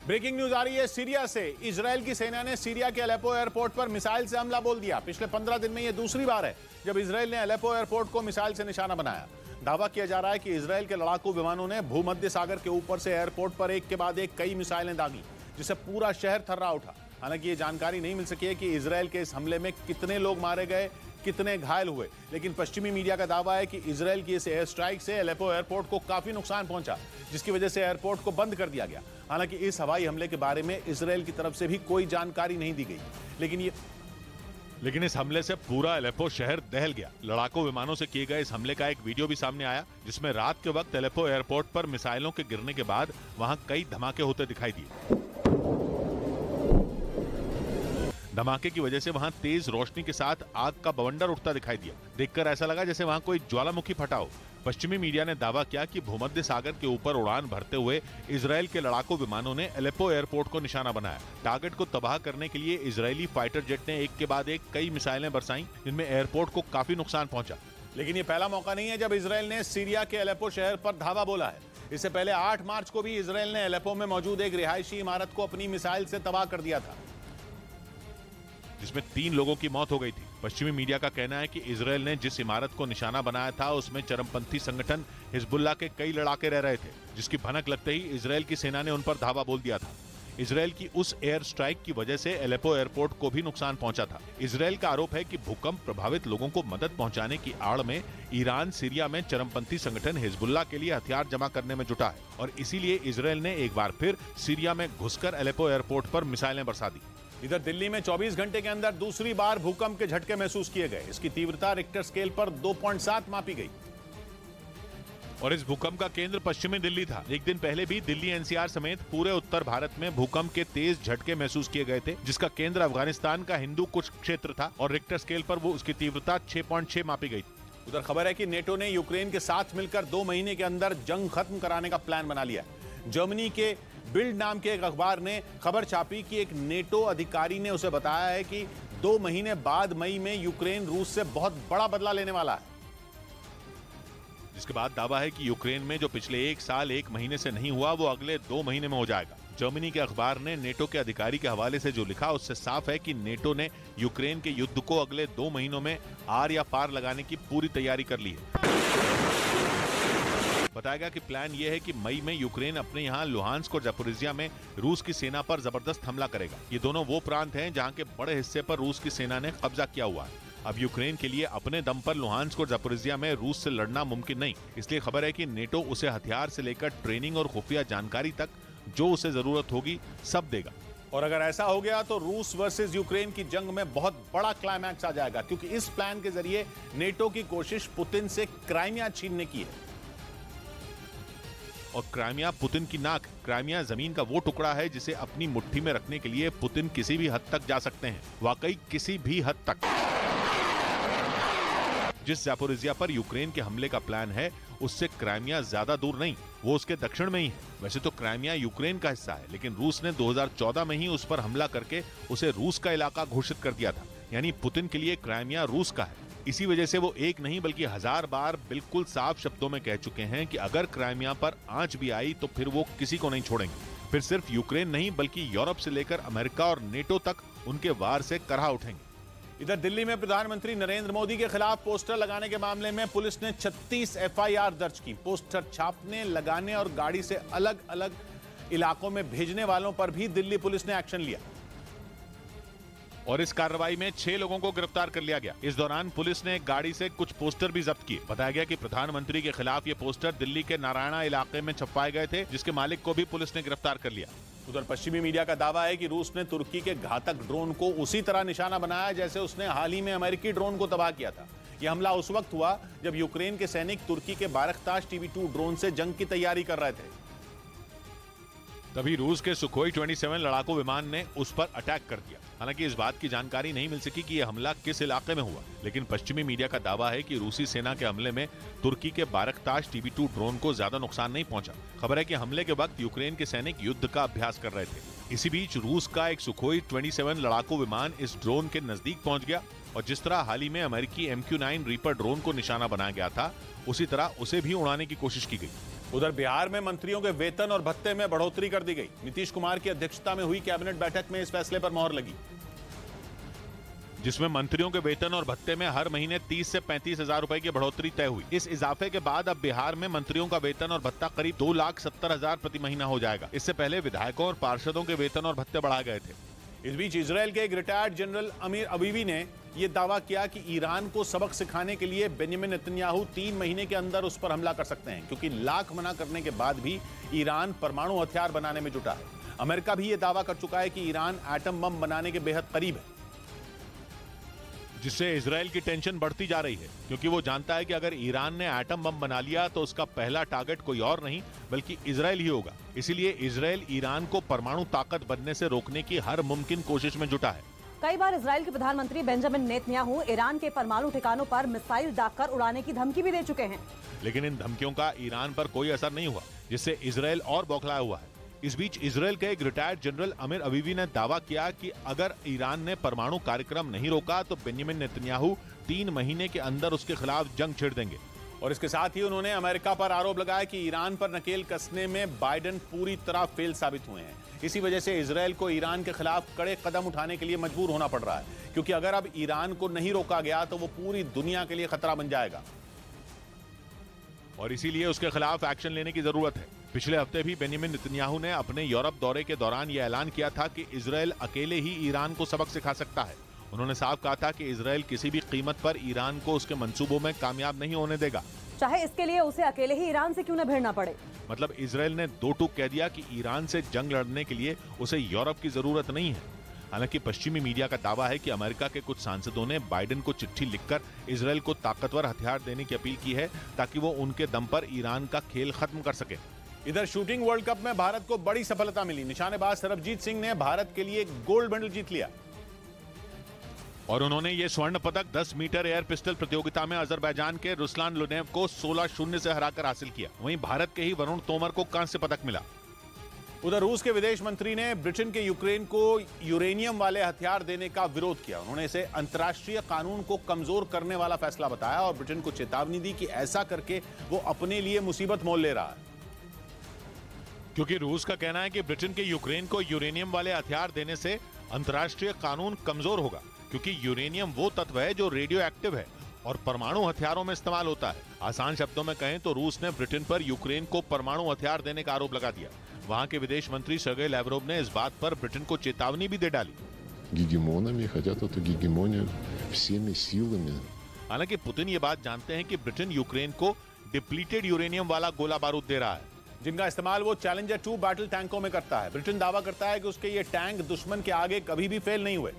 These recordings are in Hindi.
ब्रेकिंग न्यूज आ रही है सीरिया से। इजरायल की सेना ने सीरिया के अलेप्पो एयरपोर्ट पर मिसाइल से हमला बोल दिया। पिछले 15 दिन में यह दूसरी बार है जब इजरायल ने अलेप्पो एयरपोर्ट को मिसाइल से निशाना बनाया। दावा किया जा रहा है कि इजरायल के लड़ाकू विमानों ने भूमध्य सागर के ऊपर से एयरपोर्ट पर एक के बाद एक कई मिसाइलें दागी, जिससे पूरा शहर थर्रा उठा। हालांकि ये जानकारी नहीं मिल सकी है कि इजरायल के इस हमले में कितने लोग मारे गए, कितने घायल हुए, लेकिन पश्चिमी मीडिया का दावा है कि इजरायल की इस एयर स्ट्राइक से अलेप्पो एयरपोर्ट को काफी नुकसान पहुंचा, जिसकी वजह से एयरपोर्ट को बंद कर दिया गया। हालांकि इस हवाई हमले के बारे में इजरायल की तरफ से भी कोई जानकारी नहीं दी गई, लेकिन इस हमले से पूरा अलेप्पो शहर दहल गया। लड़ाकू विमानों से किए गए इस हमले का एक वीडियो भी सामने आया, जिसमें रात के वक्त अलेप्पो एयरपोर्ट पर मिसाइलों के गिरने के बाद वहां कई धमाके होते दिखाई दिए। धमाके की वजह से वहां तेज रोशनी के साथ आग का बवंडर उठता दिखाई दिया। देखकर ऐसा लगा जैसे वहां कोई ज्वालामुखी फटा हो। पश्चिमी मीडिया ने दावा किया कि भूमध्य सागर के ऊपर उड़ान भरते हुए इजरायल के लड़ाकू विमानों ने अलेप्पो एयरपोर्ट को निशाना बनाया। टारगेट को तबाह करने के लिए इजरायली फाइटर जेट ने एक के बाद एक कई मिसाइलें बरसाई, जिनमें एयरपोर्ट को काफी नुकसान पहुंचा। लेकिन ये पहला मौका नहीं है जब इजरायल ने सीरिया के अलेप्पो शहर पर धावा बोला है। इससे पहले 8 मार्च को भी इजरायल ने अलेप्पो में मौजूद एक रिहायशी इमारत को अपनी मिसाइल से तबाह कर दिया था, जिसमें 3 लोगों की मौत हो गई थी। पश्चिमी मीडिया का कहना है कि इजरायल ने जिस इमारत को निशाना बनाया था उसमें चरमपंथी संगठन हिजबुल्लाह के कई लड़ाके रह रहे थे, जिसकी भनक लगते ही इजरायल की सेना ने उन पर धावा बोल दिया था। इजरायल की उस एयर स्ट्राइक की वजह से अलेप्पो एयरपोर्ट को भी नुकसान पहुंचा था। इजरायल का आरोप है कि भूकंप प्रभावित लोगों को मदद पहुंचाने की आड़ में ईरान सीरिया में चरमपंथी संगठन हिजबुल्लाह के लिए हथियार जमा करने में जुटा है, और इसीलिए इजरायल ने एक बार फिर सीरिया में घुसकर अलेप्पो एयरपोर्ट पर मिसाइलें बरसा दी। इधर दिल्ली में 24 घंटे के अंदर दूसरी बार भूकंप के झटके महसूस किए गए। इसकी तीव्रता रिक्टर स्केल पर 2.7 मापी गई, और इस भूकंप का केंद्र पश्चिमी दिल्ली था। एक दिन पहले भी दिल्ली एनसीआर समेत पूरे उत्तर भारत में भूकंप के तेज झटके महसूस किए गए थे, जिसका केंद्र अफगानिस्तान का हिंदू कुछ क्षेत्र था, और रिक्टर स्केल पर वो उसकी तीव्रता 6.6 मापी गई। उधर खबर है कि नेटो ने यूक्रेन के साथ मिलकर 2 महीने के अंदर जंग खत्म कराने का प्लान बना लिया। जर्मनी के बिल्ड नाम के एक अखबार ने खबर छापी कि एक नेटो अधिकारी ने उसे बताया है कि 2 महीने बाद मई में यूक्रेन रूस से बहुत बड़ा बदला लेने वाला है, जिसके बाद दावा है कि यूक्रेन में जो पिछले 1 साल 1 महीने से नहीं हुआ वो अगले 2 महीने में हो जाएगा। जर्मनी के अखबार ने नेटो के अधिकारी के हवाले से जो लिखा उससे साफ है कि नेटो ने यूक्रेन के युद्ध को अगले 2 महीनों में आर या पार लगाने की पूरी तैयारी कर ली है। बताया गया कि प्लान यह है कि मई में यूक्रेन अपने यहां लुहांस्क और ज़पोरिज़िया में रूस की सेना पर जबरदस्त हमला करेगा। ये दोनों वो प्रांत हैं जहां के बड़े हिस्से पर रूस की सेना ने कब्जा किया हुआ है। अब यूक्रेन के लिए अपने दम पर लुहांस्क और ज़पोरिज़िया में रूस से लड़ना मुमकिन नहीं, इसलिए खबर है कि नेटो उसे हथियार से लेकर ट्रेनिंग और खुफिया जानकारी तक जो उसे जरूरत होगी सब देगा। और अगर ऐसा हो गया तो रूस वर्सेस यूक्रेन की जंग में बहुत बड़ा क्लाइमैक्स आ जाएगा, क्योंकि इस प्लान के जरिए नेटो की कोशिश पुतिन से क्राइमिया छीनने की है। और क्राइमिया पुतिन की नाक। क्राइमिया जमीन का वो टुकड़ा है जिसे अपनी मुट्ठी में रखने के लिए पुतिन किसी भी हद तक जा सकते हैं, वाकई किसी भी हद तक। जिस ज़पोरिज़िया पर यूक्रेन के हमले का प्लान है उससे क्राइमिया ज्यादा दूर नहीं, वो उसके दक्षिण में ही है। वैसे तो क्राइमिया यूक्रेन का हिस्सा है, लेकिन रूस ने 2014 में ही उस पर हमला करके उसे रूस का इलाका घोषित कर दिया था। यानी पुतिन के लिए क्राइमिया रूस का है। इसी वजह से वो एक नहीं बल्कि 1000 बार बिल्कुल साफ शब्दों में कह चुके हैं कि अगर क्राइमिया पर आंच भी आई तो फिर वो किसी को नहीं छोड़ेंगे। फिर सिर्फ यूक्रेन नहीं बल्कि यूरोप से लेकर अमेरिका और नेटो तक उनके वार से करहा उठेंगे। इधर दिल्ली में प्रधानमंत्री नरेंद्र मोदी के खिलाफ पोस्टर लगाने के मामले में पुलिस ने 36 एफआईआर दर्ज की। पोस्टर छापने, लगाने और गाड़ी से अलग अलग इलाकों में भेजने वालों पर भी दिल्ली पुलिस ने एक्शन लिया, और इस कार्रवाई में 6 लोगों को गिरफ्तार कर लिया गया। इस दौरान पुलिस ने एक गाड़ी से कुछ पोस्टर भी जब्त किए। बताया गया कि प्रधानमंत्री के खिलाफ ये पोस्टर दिल्ली के नारायणा इलाके में छपवाए गए थे, जिसके मालिक को भी पुलिस ने गिरफ्तार कर लिया। उधर पश्चिमी मीडिया का दावा है कि रूस ने तुर्की के घातक ड्रोन को उसी तरह निशाना बनाया जैसे उसने हाल ही में अमेरिकी ड्रोन को तबाह किया था। यह हमला उस वक्त हुआ जब यूक्रेन के सैनिक तुर्की के बारकताश TB2 ड्रोन से जंग की तैयारी कर रहे थे। तभी रूस के सुखोई 27 लड़ाकू विमान ने उस पर अटैक कर दिया। हालांकि इस बात की जानकारी नहीं मिल सकी कि यह हमला किस इलाके में हुआ, लेकिन पश्चिमी मीडिया का दावा है कि रूसी सेना के हमले में तुर्की के बारकताश TB2 ड्रोन को ज्यादा नुकसान नहीं पहुंचा। खबर है कि हमले के वक्त यूक्रेन के सैनिक युद्ध का अभ्यास कर रहे थे। इसी बीच रूस का एक सुखोई 27 लड़ाकू विमान इस ड्रोन के नजदीक पहुंच गया, और जिस तरह हाल ही में अमेरिकी MQ-9 रीपर ड्रोन को निशाना बनाया गया था, उसी तरह उसे भी उड़ाने की कोशिश की गई। उधर बिहार में मंत्रियों के वेतन और भत्ते में बढ़ोतरी कर दी गई। नीतीश कुमार की अध्यक्षता में हुई कैबिनेट बैठक में इस फैसले पर मोहर लगी, जिसमें मंत्रियों के वेतन और भत्ते में हर महीने 30 से 35 हजार रुपए की बढ़ोतरी तय हुई। इस इजाफे के बाद अब बिहार में मंत्रियों का वेतन और भत्ता करीब 2,70,000 प्रति महीना हो जाएगा। इससे पहले विधायकों और पार्षदों के वेतन और भत्ते बढ़ाए गए थे। इस बीच इजरायल के एक रिटायर्ड जनरल अमीर अबीवी ने यह दावा किया कि ईरान को सबक सिखाने के लिए बेंजामिन नेतन्याहू 3 महीने के अंदर उस पर हमला कर सकते हैं, क्योंकि लाख मना करने के बाद भी ईरान परमाणु हथियार बनाने में जुटा है। अमेरिका भी यह दावा कर चुका है कि ईरान एटम बम बनाने के बेहद करीब है, जिससे इजरायल की टेंशन बढ़ती जा रही है, क्योंकि वो जानता है कि अगर ईरान ने एटम बम बना लिया तो उसका पहला टारगेट कोई और नहीं बल्कि इजरायल ही होगा। इसीलिए इजरायल ईरान को परमाणु ताकत बनने से रोकने की हर मुमकिन कोशिश में जुटा है। कई बार इजरायल के प्रधानमंत्री बेंजामिन नेतन्याहू ईरान के परमाणु ठिकानों पर मिसाइल दागकर उड़ाने की धमकी भी दे चुके हैं, लेकिन इन धमकियों का ईरान पर कोई असर नहीं हुआ, जिससे इजरायल और बौखलाया हुआ है। इस बीच इजरायल के एक रिटायर्ड जनरल अमीर अबीवी ने दावा किया कि अगर ईरान ने परमाणु कार्यक्रम नहीं रोका तो बेंजामिन नेतन्याहू 3 महीने के अंदर उसके खिलाफ जंग छेड़ देंगे। और इसके साथ ही उन्होंने अमेरिका पर आरोप लगाया कि ईरान पर नकेल कसने में बाइडेन पूरी तरह फेल साबित हुए हैं। इसी वजह से इजरायल को ईरान के खिलाफ कड़े कदम उठाने के लिए मजबूर होना पड़ रहा है, क्योंकि अगर अब ईरान को नहीं रोका गया तो वो पूरी दुनिया के लिए खतरा बन जाएगा और इसीलिए उसके खिलाफ एक्शन लेने की जरूरत है। पिछले हफ्ते भी बेंजामिन नेतन्याहू ने अपने यूरोप दौरे के दौरान यह ऐलान किया था कि इजरायल अकेले ही ईरान को सबक सिखा सकता है। उन्होंने साफ कहा था कि इजरायल किसी भी कीमत पर ईरान को उसके मंसूबों में कामयाब नहीं होने देगा, चाहे इसके लिए उसे अकेले ही ईरान से क्यों न भिड़ना पड़े। मतलब इजरायल ने दो टूक कह दिया कि ईरान से जंग लड़ने के लिए उसे यूरोप की जरूरत नहीं है। हालांकि पश्चिमी मीडिया का दावा है कि अमेरिका के कुछ सांसदों ने बाइडेन को चिट्ठी लिखकर इजरायल को ताकतवर हथियार देने की अपील की है, ताकि वो उनके दम पर ईरान का खेल खत्म कर सके। इधर शूटिंग वर्ल्ड कप में भारत को बड़ी सफलता मिली। निशानेबाज सरबजीत सिंह ने भारत के लिए गोल्ड मेडल जीत लिया और उन्होंने ये स्वर्ण पदक 10 मीटर एयर पिस्टल प्रतियोगिता में अजरबैजान के रुस्लान लुनेव को 16-0 से हराकर हासिल किया। वहीं भारत के ही वरुण तोमर को कांस्य पदक मिला। उधर रूस के विदेश मंत्री ने ब्रिटेन के यूक्रेन को यूरेनियम वाले हथियार देने का विरोध किया। उन्होंने इसे अंतर्राष्ट्रीय कानून को कमजोर करने वाला फैसला बताया और ब्रिटेन को चेतावनी दी कि ऐसा करके वो अपने लिए मुसीबत मोल ले रहा है, क्योंकि रूस का कहना है कि ब्रिटेन के यूक्रेन को यूरेनियम वाले हथियार देने से अंतर्राष्ट्रीय कानून कमजोर होगा, क्योंकि यूरेनियम वो तत्व है जो रेडियो एक्टिव है और परमाणु हथियारों में इस्तेमाल होता है। आसान शब्दों में कहें तो रूस ने ब्रिटेन पर यूक्रेन को परमाणु हथियार देने का आरोप लगा दिया। वहां के विदेश मंत्री सर्गेई लैवरोव ने इस बात पर ब्रिटेन को चेतावनी भी दे डाली। हालांकि पुतिन ये बात जानते हैं कि ब्रिटेन यूक्रेन को डिप्लीटेड यूरेनियम वाला गोला बारूद दे रहा है, जिनका इस्तेमाल वो चैलेंजर 2 बैटल टैंकों में करता है। ब्रिटेन दावा करता है कि उसके ये टैंक दुश्मन के आगे कभी भी फेल नहीं हुए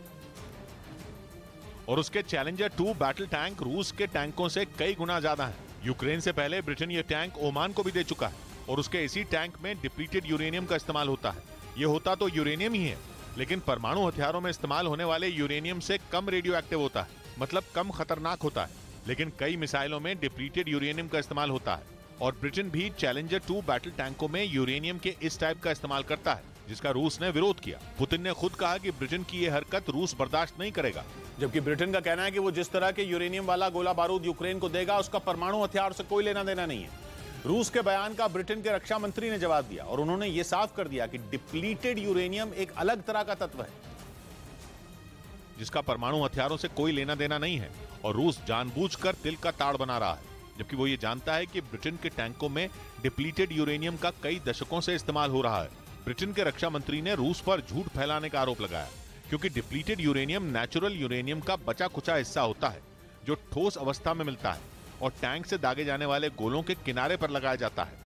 और उसके चैलेंजर 2 बैटल टैंक रूस के टैंकों से कई गुना ज्यादा हैं। यूक्रेन से पहले ब्रिटेन ये टैंक ओमान को भी दे चुका है और उसके इसी टैंक में डिप्लीटेड यूरेनियम का इस्तेमाल होता है। ये होता तो यूरेनियम ही है, लेकिन परमाणु हथियारों में इस्तेमाल होने वाले यूरेनियम से कम रेडियो एक्टिव होता है, मतलब कम खतरनाक होता है। लेकिन कई मिसाइलों में डिप्लीटेड यूरेनियम का इस्तेमाल होता है और ब्रिटेन भी चैलेंजर 2 बैटल टैंकों में यूरेनियम के इस टाइप का इस्तेमाल करता है, जिसका रूस ने विरोध किया। पुतिन ने खुद कहा कि ब्रिटेन की ये हरकत रूस बर्दाश्त नहीं करेगा, जबकि ब्रिटेन का कहना है कि वो जिस तरह के यूरेनियम वाला गोला बारूद यूक्रेन को देगा उसका परमाणु हथियार से कोई लेना देना नहीं है। रूस के बयान का ब्रिटेन के रक्षा मंत्री ने जवाब दिया और उन्होंने ये साफ कर दिया कि डिप्लीटेड यूरेनियम एक अलग तरह का तत्व है जिसका परमाणु हथियारों से कोई लेना देना नहीं है और रूस जानबूझकर तिल का ताड़ बना रहा है, जबकि वो ये जानता है कि ब्रिटेन के टैंकों में डिप्लीटेड यूरेनियम का कई दशकों से इस्तेमाल हो रहा है। ब्रिटेन के रक्षा मंत्री ने रूस पर झूठ फैलाने का आरोप लगाया, क्योंकि डिप्लीटेड यूरेनियम नेचुरल यूरेनियम का बचा कुचा हिस्सा होता है जो ठोस अवस्था में मिलता है और टैंक से दागे जाने वाले गोलों के किनारे पर लगाया जाता है।